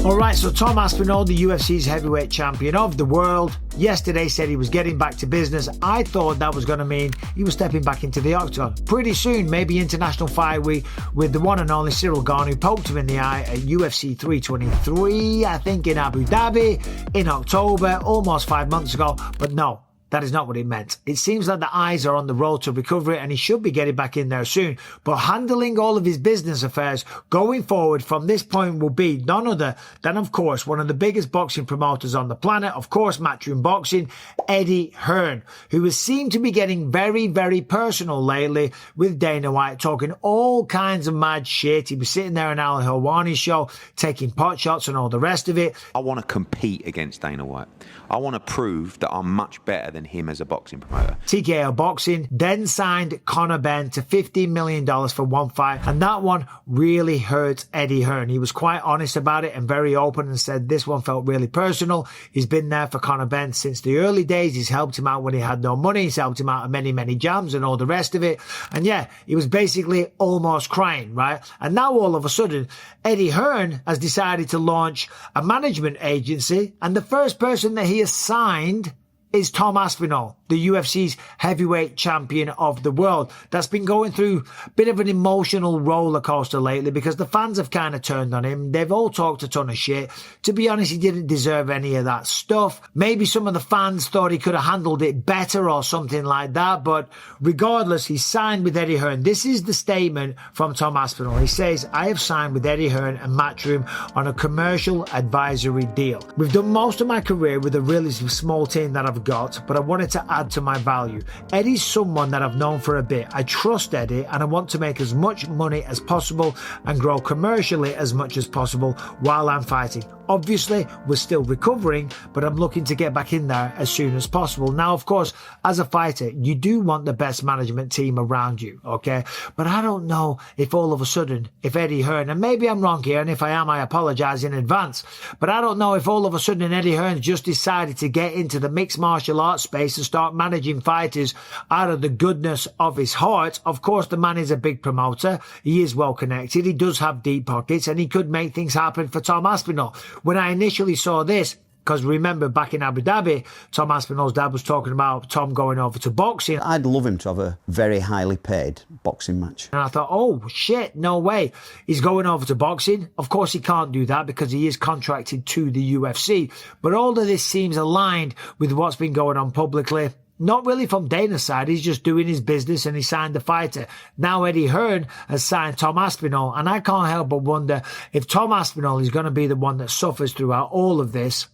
Alright, so Tom Aspinall, the UFC's heavyweight champion of the world, yesterday said he was getting back to business. I thought that was going to mean he was stepping back into the octagon. Pretty soon, maybe International Fight Week with the one and only Ciryl Gane, who poked him in the eye at UFC 323, I think in Abu Dhabi, in October, almost 5 months ago. But no, that is not what it meant. It seems like the eyes are on the road to recovery and he should be getting back in there soon. But handling all of his business affairs going forward from this point will be none other than, of course, one of the biggest boxing promoters on the planet, of course, Matchroom Boxing, Eddie Hearn, who has seemed to be getting very, very personal lately with Dana White, talking all kinds of mad shit. He was sitting there on Al Helwani's show, taking pot shots and all the rest of it. I want to compete against Dana White. I want to prove that I'm much better than him as a boxing promoter. TKO Boxing then signed Conor Benn to $15 million for one fight, and that one really hurt Eddie Hearn. He was quite honest about it and very open and said this one felt really personal. He's been there for Conor Benn since the early days. He's helped him out when he had no money. He's helped him out at many, many jams and all the rest of it. And yeah, he was basically almost crying, right? And now all of a sudden, Eddie Hearn has decided to launch a management agency, and the first person that he has signed is Tom Aspinall, the UFC's heavyweight champion of the world. That's been going through a bit of an emotional roller coaster lately because the fans have kind of turned on him. They've all talked a ton of shit. To be honest, he didn't deserve any of that stuff. Maybe some of the fans thought he could have handled it better or something like that. But regardless, he signed with Eddie Hearn. This is the statement from Tom Aspinall. He says, "I have signed with Eddie Hearn and Matchroom on a commercial advisory deal. We've done most of my career with a really small team that I've got, but I wanted to add to my value. Eddie's someone that I've known for a bit. I trust Eddie and I want to make as much money as possible and grow commercially as much as possible while I'm fighting. Obviously, we're still recovering, but I'm looking to get back in there as soon as possible." Now, of course, as a fighter, you do want the best management team around you, okay? But I don't know if all of a sudden, if Eddie Hearn, and maybe I'm wrong here, and if I am, I apologize in advance, but I don't know if all of a sudden Eddie Hearn just decided to get into the mixed martial arts space and start managing fighters out of the goodness of his heart. Of course, the man is a big promoter. He is well connected. He does have deep pockets, and he could make things happen for Tom Aspinall. When I initially saw this, because remember back in Abu Dhabi, Tom Aspinall's dad was talking about Tom going over to boxing. I'd love him to have a very highly paid boxing match. And I thought, oh shit, no way. He's going over to boxing. Of course he can't do that because he is contracted to the UFC. But all of this seems aligned with what's been going on publicly. Not really from Dana's side, he's just doing his business and he signed the fighter. Now Eddie Hearn has signed Tom Aspinall, and I can't help but wonder if Tom Aspinall is going to be the one that suffers throughout all of this,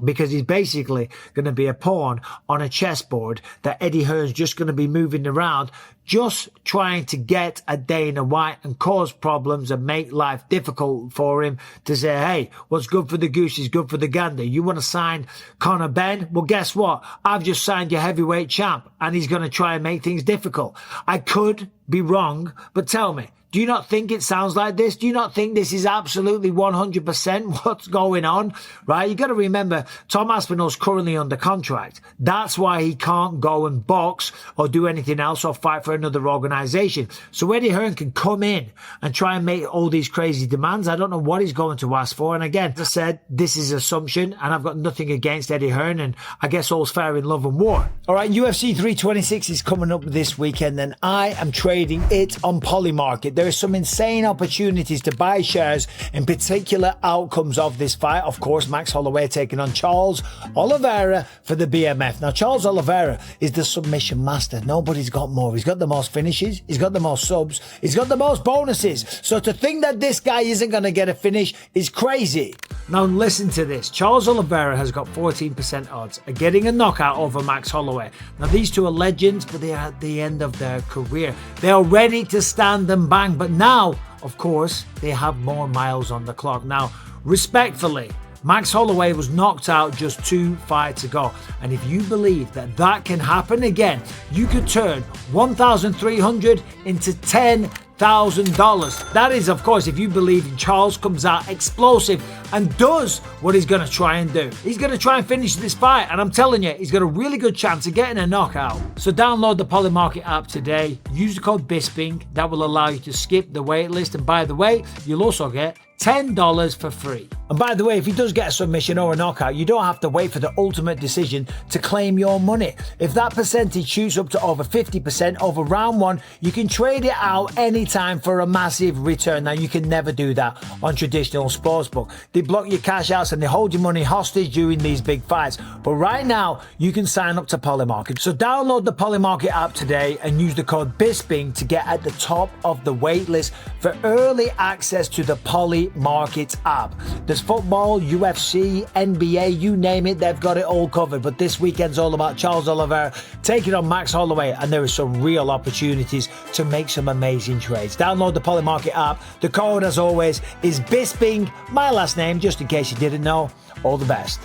because he's basically going to be a pawn on a chessboard that Eddie Hearn's just going to be moving around, just trying to get at Dana White and cause problems and make life difficult for him to say, hey, what's good for the goose is good for the gander. You want to sign Conor Benn? Well, guess what? I've just signed your heavyweight champ, and he's going to try and make things difficult. I could be wrong, but tell me, do you not think it sounds like this? Do you not think this is absolutely 100% what's going on? Right? You got to remember, Tom Aspinall's currently under contract. That's why he can't go and box or do anything else or fight for another organization. So Eddie Hearn can come in and try and make all these crazy demands. I don't know what he's going to ask for. And again, as I said, this is assumption, and I've got nothing against Eddie Hearn, and I guess all's fair in love and war. All right, UFC 326 is coming up this weekend, and I am trading it on Polymarket. There are some insane opportunities to buy shares in particular outcomes of this fight. Of course, Max Holloway taking on Charles Oliveira for the BMF. Now, Charles Oliveira is the submission master. Nobody's got more. He's got the most finishes. He's got the most subs. He's got the most bonuses. So to think that this guy isn't going to get a finish is crazy. Now, listen to this. Charles Oliveira has got 14% odds of getting a knockout over Max Holloway. Now, these two are legends, but they are at the end of their career. They are ready to stand and bang, but now, of course, they have more miles on the clock. Now, respectfully, Max Holloway was knocked out just 2 fights ago. And if you believe that that can happen again, you could turn 1,300 into $10,000. That is, of course, if you believe Charles comes out explosive and does what he's going to try and do. He's going to try and finish this fight, and I'm telling you, he's got a really good chance of getting a knockout. So download the Polymarket app today. Use the code BISPING. That will allow you to skip the wait list. And by the way, you'll also get $10 for free. And by the way, if he does get a submission or a knockout, you don't have to wait for the ultimate decision to claim your money. If that percentage shoots up to over 50% over round 1, you can trade it out anytime for a massive return. Now, you can never do that on traditional sportsbook. They block your cash outs and they hold your money hostage during these big fights. But right now, you can sign up to Polymarket. So download the Polymarket app today and use the code BISPING to get at the top of the wait list for early access to the Polymarket app. There's football, UFC, NBA, you name it, they've got it all covered. But this weekend's all about Charles Oliveira taking on Max Holloway, and there are some real opportunities to make some amazing trades. Download the Polymarket app. The code, as always, is BISPING, my last name, just in case you didn't know. All the best.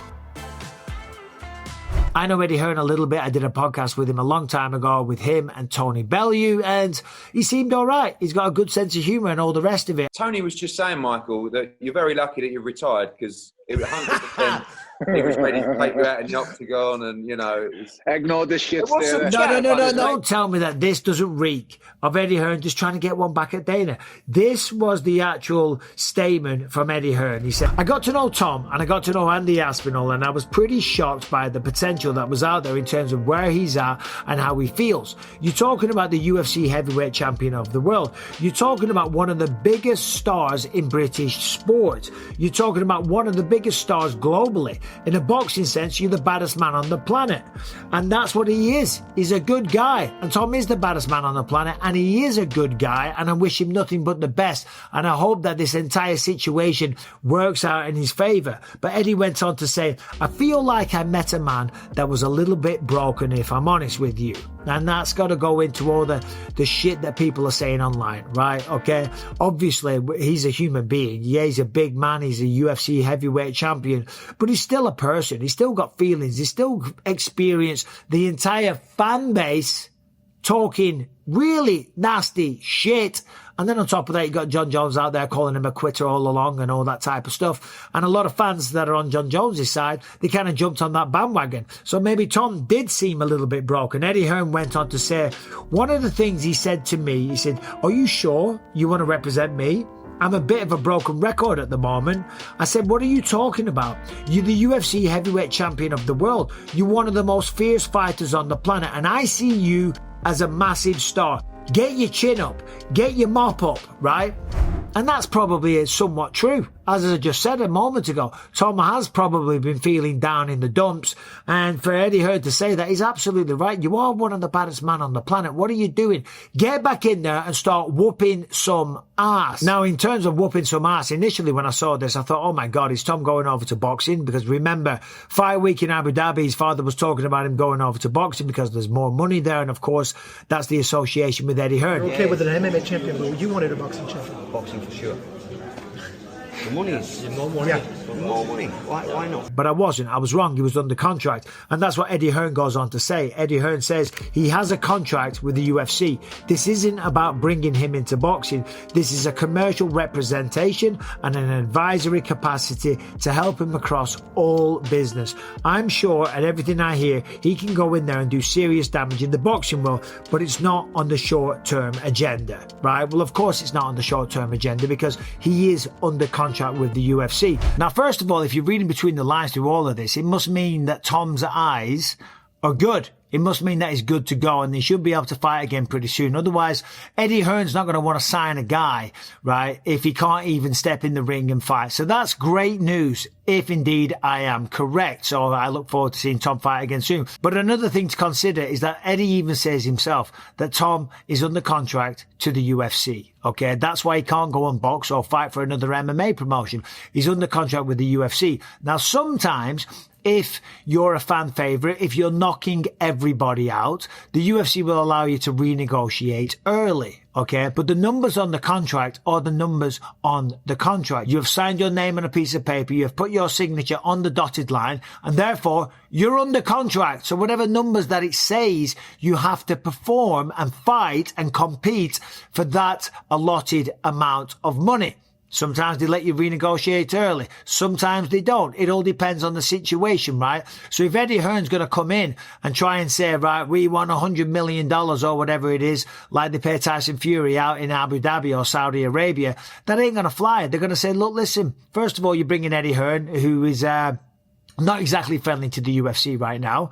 I know Eddie Hearn a little bit. I did a podcast with him a long time ago with him and Tony Bellew, and he seemed all right. He's got a good sense of humour and all the rest of it. Tony was just saying, Michael, that you're very lucky that you've retired, because it was 100%. He was ready to take you out in the octagon, and you know, it was... Ignore the shit. No! Don't tell me that this doesn't reek of Eddie Hearn just trying to get one back at Dana. This was the actual statement from Eddie Hearn. He said, "I got to know Tom and I got to know Andy Aspinall, and I was pretty shocked by the potential that was out there in terms of where he's at and how he feels. You're talking about the UFC heavyweight champion of the world. You're talking about one of the biggest stars in British sport. You're talking about one of the biggest stars globally. In a boxing sense, you're the baddest man on the planet." And that's what he is. He's a good guy. And Tom is the baddest man on the planet, and he is a good guy, and I wish him nothing but the best. And I hope that this entire situation works out in his favour. But Eddie went on to say, "I feel like I met a man that was a little bit broken, if I'm honest with you." And that's got to go into all the shit that people are saying online, right? Okay. Obviously, he's a human being. Yeah, he's a big man. He's a UFC heavyweight champion, but he's still a person. He's still got feelings. He's still experienced the entire fan base talking really nasty shit. And then on top of that, you got John Jones out there calling him a quitter all along and all that type of stuff. And a lot of fans that are on John Jones' side, they kind of jumped on that bandwagon. So maybe Tom did seem a little bit broken. Eddie Hearn went on to say, one of the things he said to me, he said, "Are you sure you want to represent me? I'm a bit of a broken record at the moment." I said, "What are you talking about? You're the UFC heavyweight champion of the world. You're one of the most fierce fighters on the planet. And I see you as a massive star. Get your chin up. Get your mop up, right?" And that's probably somewhat true. As I just said a moment ago, Tom has probably been feeling down in the dumps. And for Eddie Hearn to say that, he's absolutely right. You are one of the baddest men on the planet. What are you doing? Get back in there and start whooping some ass. Now, in terms of whooping some ass, initially when I saw this, I thought, oh my God, is Tom going over to boxing? Because remember, fight week in Abu Dhabi, his father was talking about him going over to boxing because there's more money there. And of course, that's the association with Eddie Hearn. You're okay with an MMA champion, but you wanted a boxing champion. Boxing for sure. The money is more money. Yeah. More money. Why not? But I wasn't. I was wrong. He was under contract. And that's what Eddie Hearn goes on to say. Eddie Hearn says he has a contract with the UFC. This isn't about bringing him into boxing. This is a commercial representation and an advisory capacity to help him across all business. I'm sure, and everything I hear, he can go in there and do serious damage in the boxing world, but it's not on the short-term agenda, right? Well, of course it's not on the short-term agenda because he is under contract with the UFC. Now, first of all, if you're reading between the lines through all of this, it must mean that Tom's eyes are good. It must mean that he's good to go and he should be able to fight again pretty soon. Otherwise, Eddie Hearn's not going to want to sign a guy, right, if he can't even step in the ring and fight. So that's great news, if indeed I am correct. So I look forward to seeing Tom fight again soon. But another thing to consider is that Eddie even says himself that Tom is under contract to the UFC. Okay, that's why he can't go and box or fight for another MMA promotion. He's under contract with the UFC. Now, sometimes, if you're a fan favourite, if you're knocking everybody out, the UFC will allow you to renegotiate early, okay? But the numbers on the contract are the numbers on the contract. You have signed your name on a piece of paper, you have put your signature on the dotted line, and therefore, you're under contract. So whatever numbers that it says, you have to perform and fight and compete for that allotted amount of money. Sometimes they let you renegotiate early. Sometimes they don't. It all depends on the situation, right? So if Eddie Hearn's going to come in and try and say, right, we want $100 million or whatever it is, like they pay Tyson Fury out in Abu Dhabi or Saudi Arabia, that ain't going to fly. They're going to say, look, listen, first of all, you bring in Eddie Hearn, who is not exactly friendly to the UFC right now.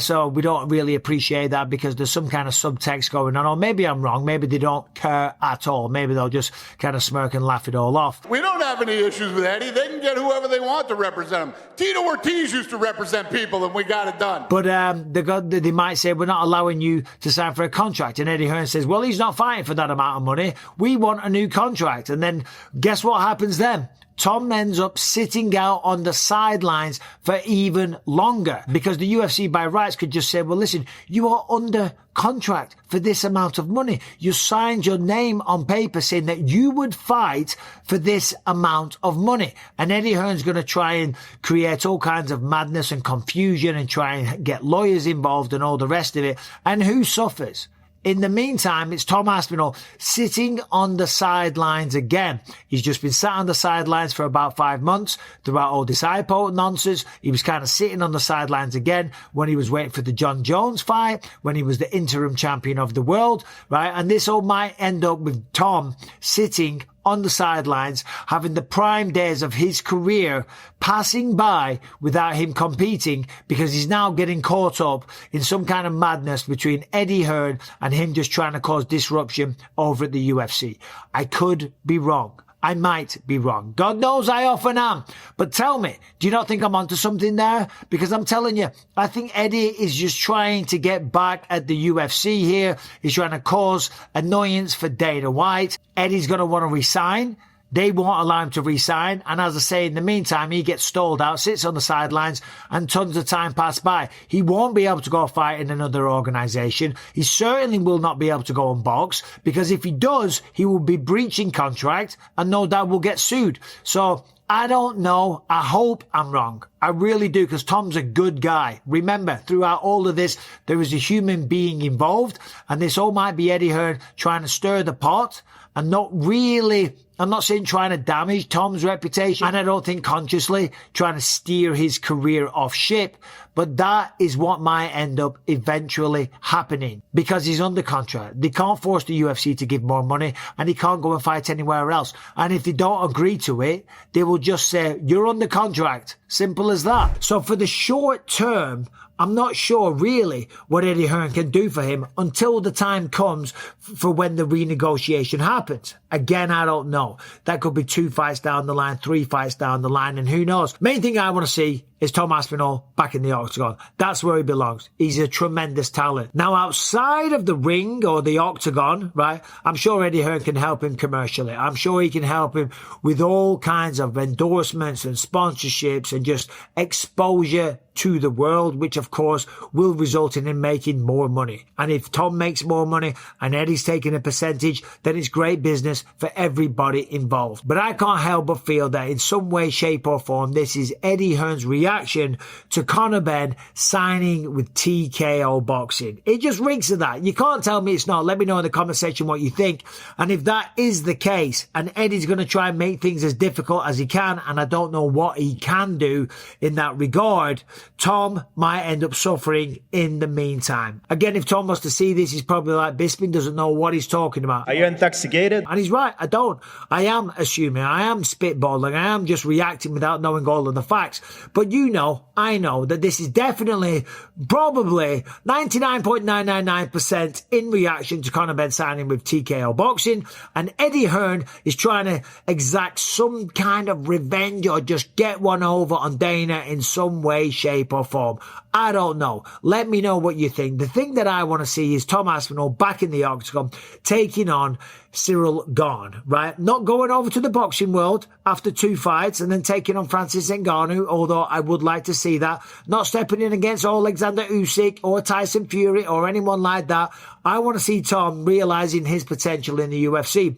So we don't really appreciate that because there's some kind of subtext going on. Or maybe I'm wrong. Maybe they don't care at all. Maybe they'll just kind of smirk and laugh it all off. We don't have any issues with Eddie. They can get whoever they want to represent them. Tito Ortiz used to represent people and we got it done. But they might say, we're not allowing you to sign for a contract. And Eddie Hearn says, well, he's not fighting for that amount of money. We want a new contract. And then guess what happens then? Tom ends up sitting out on the sidelines for even longer because the UFC by rights could just say, well, listen, you are under contract for this amount of money. You signed your name on paper saying that you would fight for this amount of money. And Eddie Hearn's going to try and create all kinds of madness and confusion and try and get lawyers involved and all the rest of it. And who suffers? In the meantime, it's Tom Aspinall sitting on the sidelines again. He's just been sat on the sidelines for about 5 months throughout all this IPO nonsense. He was kind of sitting on the sidelines again when he was waiting for the John Jones fight, when he was the interim champion of the world, right? And this all might end up with Tom sitting on the sidelines, having the prime days of his career passing by without him competing because he's now getting caught up in some kind of madness between Eddie Hearn and him just trying to cause disruption over at the UFC. I could be wrong. I might be wrong. God knows I often am. But tell me, do you not think I'm onto something there? Because I'm telling you, I think Eddie is just trying to get back at the UFC here. He's trying to cause annoyance for Dana White. Eddie's going to want to resign. They won't allow him to resign. And as I say, in the meantime, he gets stalled out, sits on the sidelines, and tons of time pass by. He won't be able to go fight in another organization. He certainly will not be able to go and box, because if he does, he will be breaching contract and no doubt will get sued. So I don't know. I hope I'm wrong. I really do, because Tom's a good guy. Remember, throughout all of this, there is a human being involved, and this all might be Eddie Hearn trying to stir the pot and not really, I'm not saying trying to damage Tom's reputation, and I don't think consciously trying to steer his career off ship, but that is what might end up eventually happening because he's under contract. They can't force the UFC to give more money, and he can't go and fight anywhere else. And if they don't agree to it, they will just say, you're under contract. Simple as that. So for the short term, I'm not sure really what Eddie Hearn can do for him until the time comes for when the renegotiation happens. Again, I don't know. That could be 2 fights down the line, 3 fights down the line, and who knows. Main thing I want to see is Tom Aspinall back in the octagon. That's where he belongs. He's a tremendous talent. Now, outside of the ring or the octagon, right, I'm sure Eddie Hearn can help him commercially. I'm sure he can help him with all kinds of endorsements and sponsorships and just exposure to the world, which of course will result in him making more money. And if Tom makes more money and Eddie's taking a percentage, then it's great business for everybody involved. But I can't help but feel that in some way, shape or form, this is Eddie Hearn's reaction to Conor Benn signing with TKO Boxing. It just reeks of that. You can't tell me it's not. Let me know in the comment section what you think. And if that is the case, and Eddie's going to try and make things as difficult as he can, and I don't know what he can do in that regard, Tom might end up suffering in the meantime. Again, if Tom was to see this, he's probably like, Bisping doesn't know what he's talking about. Are you intoxicated? And he's right, I don't. I am assuming, I am spitballing, I am just reacting without knowing all of the facts. But you know, I know that this is definitely, probably 99.999% in reaction to Conor Benn signing with TKO Boxing. And Eddie Hearn is trying to exact some kind of revenge or just get one over on Dana in some way, shape or form. I don't know. Let me know what you think. The thing that I want to see is Tom Aspinall back in the octagon taking on Ciryl Gane, right? Not going over to the boxing world after 2 fights and then taking on Francis Ngannou, although I would like to see that. Not stepping in against Alexander Usyk or Tyson Fury or anyone like that. I want to see Tom realizing his potential in the UFC.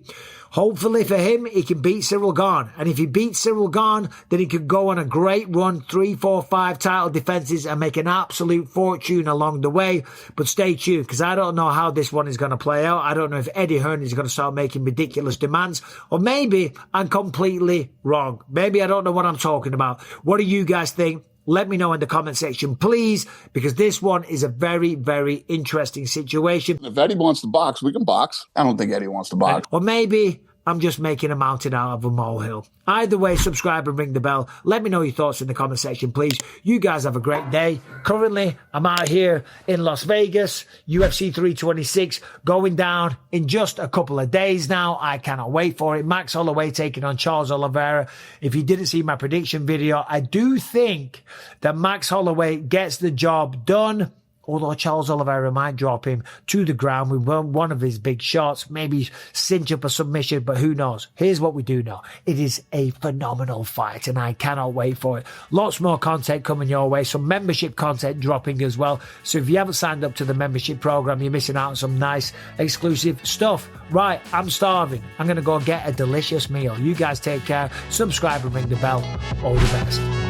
Hopefully for him, he can beat Ciryl Gane. And if he beats Ciryl Gane, then he could go on a great run, 3, 4, 5 title defenses and make an absolute fortune along the way. But stay tuned, because I don't know how this one is going to play out. I don't know if Eddie Hearn is going to start making ridiculous demands, or maybe I'm completely wrong. Maybe I don't know what I'm talking about. What do you guys think? Let me know in the comment section, please, because this one is a very, very interesting situation. If Eddie wants to box, we can box. I don't think Eddie wants to box. Or maybe I'm just making a mountain out of a molehill. Either way, subscribe and ring the bell. Let me know your thoughts in the comment section, please. You guys have a great day. Currently, I'm out here in Las Vegas, UFC 326, going down in just a couple of days now. I cannot wait for it. Max Holloway taking on Charles Oliveira. If you didn't see my prediction video, I do think that Max Holloway gets the job done. Although Charles Oliveira might drop him to the ground with one of his big shots, maybe cinch up a submission, but who knows? Here's what we do know. It is a phenomenal fight, and I cannot wait for it. Lots more content coming your way, some membership content dropping as well. So if you haven't signed up to the membership program, you're missing out on some nice exclusive stuff. Right, I'm starving. I'm going to go get a delicious meal. You guys take care, subscribe and ring the bell. All the best.